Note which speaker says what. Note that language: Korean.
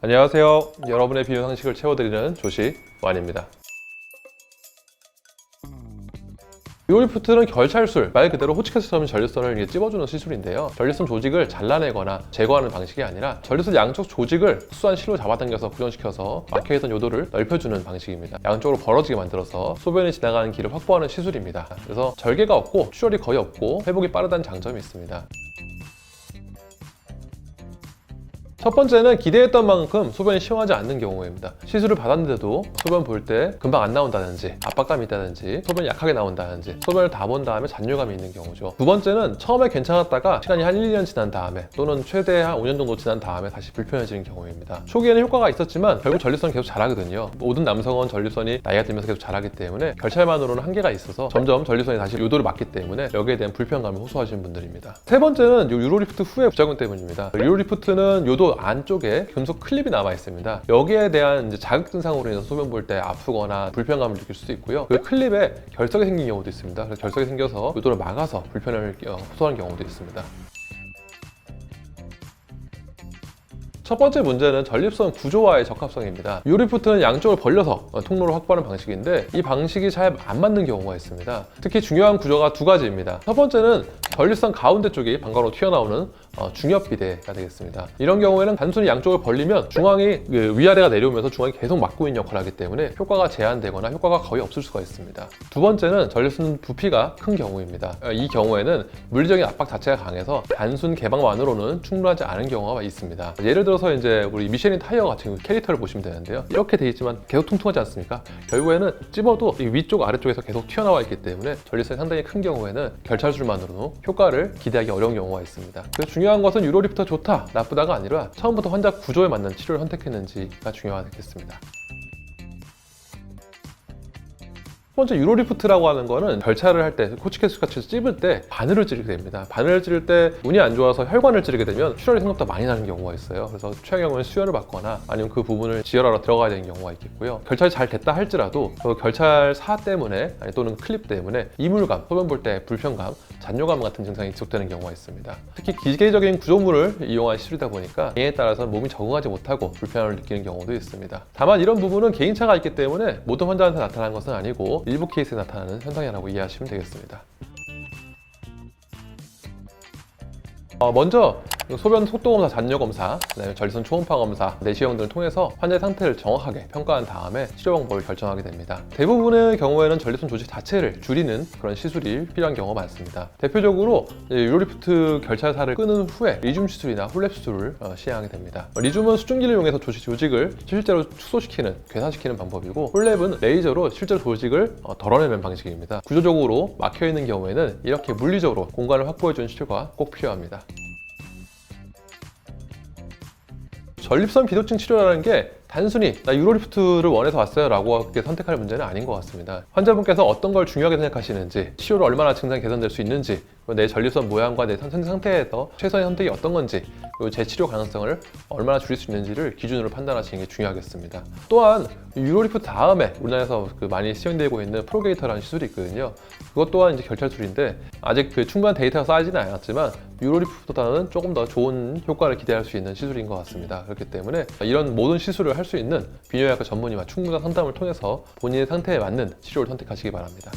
Speaker 1: 안녕하세요. 여러분의 비유 상식을 채워드리는 조식완입니다. 유로리프트는 결찰술, 말 그대로 호치케스 처럼 전립선을 찝어주는 시술인데요. 전립선 조직을 잘라내거나 제거하는 방식이 아니라 전립선 양쪽 조직을 특수한 실로 잡아당겨서 고정시켜서 막혀있던 요도를 넓혀주는 방식입니다. 양쪽으로 벌어지게 만들어서 소변이 지나가는 길을 확보하는 시술입니다. 그래서 절개가 없고 출혈이 거의 없고 회복이 빠르다는 장점이 있습니다. 첫 번째는 기대했던 만큼 소변이 시원하지 않는 경우입니다. 시술을 받았는데도 소변 볼 때 금방 안 나온다든지 압박감이 있다든지 소변이 약하게 나온다든지 소변을 다 본 다음에 잔뇨감이 있는 경우죠. 두 번째는 처음에 괜찮았다가 시간이 한 1, 2년 지난 다음에 또는 최대 한 5년 정도 지난 다음에 다시 불편해지는 경우입니다. 초기에는 효과가 있었지만 결국 전립선은 계속 자라거든요. 모든 남성은 전립선이 나이가 들면서 계속 자라기 때문에 결찰만으로는 한계가 있어서 점점 전립선이 다시 요도를 맞기 때문에 여기에 대한 불편감을 호소하시는 분들입니다. 세 번째는 유로리프트 후의 부작용 때문입니다. 유로리프트는 요도 안쪽에 금속 클립이 남아 있습니다. 여기에 대한 자극 증상으로 인해서 소변 볼 때 아프거나 불편감을 느낄 수도 있고요. 그 클립에 결석이 생긴 경우도 있습니다. 그래서 결석이 생겨서 요도를 막아서 불편함을 호소하는 경우도 있습니다. 첫 번째 문제는 전립선 구조와의 적합성입니다. 유로리프트는 양쪽을 벌려서 통로를 확보하는 방식인데 이 방식이 잘 안 맞는 경우가 있습니다. 특히 중요한 구조가 두 가지입니다. 첫 번째는 전립선 가운데 쪽이 방광으로 튀어나오는 중엽비대가 되겠습니다. 이런 경우에는 단순히 양쪽을 벌리면 중앙이 위아래가 내려오면서 중앙이 계속 막고 있는 역할을 하기 때문에 효과가 제한되거나 효과가 거의 없을 수가 있습니다. 두 번째는 전립선 부피가 큰 경우입니다. 이 경우에는 물리적인 압박 자체가 강해서 단순 개방만으로는 충분하지 않은 경우가 있습니다. 예를 들어서 이제 우리 미쉐린 타이어 같은 캐릭터를 보시면 되는데요. 이렇게 돼 있지만 계속 통통하지 않습니까? 결국에는 찝어도 이 위쪽 아래쪽에서 계속 튀어나와 있기 때문에 전립선이 상당히 큰 경우에는 결찰술만으로도 효과를 기대하기 어려운 경우가 있습니다. 그래서 중요한 것은 유로리프트가 좋다, 나쁘다가 아니라 처음부터 환자 구조에 맞는 치료를 선택했는지가 중요하겠습니다. 첫 번째 유로리프트라고 하는 거는 결찰을 할 때 호치케스 같이 찝을 때 바늘을 찌르게 됩니다. 바늘을 찌를 때 운이 안 좋아서 혈관을 찌르게 되면 출혈이 생각보다 많이 나는 경우가 있어요. 그래서 최악의 경우는 수혈을 받거나 아니면 그 부분을 지혈하러 들어가야 되는 경우가 있겠고요. 결찰이 잘 됐다 할지라도 그 결찰사 때문에 또는 클립 때문에 이물감, 소변 볼 때 불편감, 잔뇨감 같은 증상이 지속되는 경우가 있습니다. 특히 기계적인 구조물을 이용한 시술이다 보니까 개인에 따라서 몸이 적응하지 못하고 불편함을 느끼는 경우도 있습니다. 다만 이런 부분은 개인차가 있기 때문에 모든 환자한테 나타나는 것은 아니고 일부 케이스에 나타나는 현상이라고 이해하시면 되겠습니다. 먼저 소변 속도검사, 잔뇨검사, 그다음에 전립선 초음파 검사, 내시경 등을 통해서 환자의 상태를 정확하게 평가한 다음에 치료 방법을 결정하게 됩니다. 대부분의 경우에는 전립선 조직 자체를 줄이는 그런 시술이 필요한 경우가 많습니다. 대표적으로 유로리프트 결찰사를 끄는 후에 리줌 시술이나 홀랩 시술을 시행하게 됩니다. 리줌은 수증기를 이용해서 조직을 실제로 축소시키는, 괴사시키는 방법이고, 홀랩은 레이저로 실제로 조직을 덜어내는 방식입니다. 구조적으로 막혀있는 경우에는 이렇게 물리적으로 공간을 확보해주는 치료가 꼭 필요합니다. 전립선 비도증 치료라는 게 단순히 나 유로리프트를 원해서 왔어요 라고 선택할 문제는 아닌 것 같습니다. 환자분께서 어떤 걸 중요하게 생각하시는지, 치료로 얼마나 증상이 개선될 수 있는지, 내 전립선 모양과 내 상태에서 최선의 선택이 어떤 건지, 그리고 제 치료 가능성을 얼마나 줄일 수 있는지를 기준으로 판단하시는 게 중요하겠습니다. 또한 유로리프트 다음에 우리나라에서 많이 시행되고 있는 프로게이터라는 시술이 있거든요. 그것 또한 이제 결찰술인데 아직 충분한 데이터가 쌓이지는 않았지만 유로리프트보다는 조금 더 좋은 효과를 기대할 수 있는 시술인 것 같습니다. 그렇기 때문에 이런 모든 시술을 할 수 있는 비뇨기과 전문의와 충분한 상담을 통해서 본인의 상태에 맞는 치료를 선택하시기 바랍니다.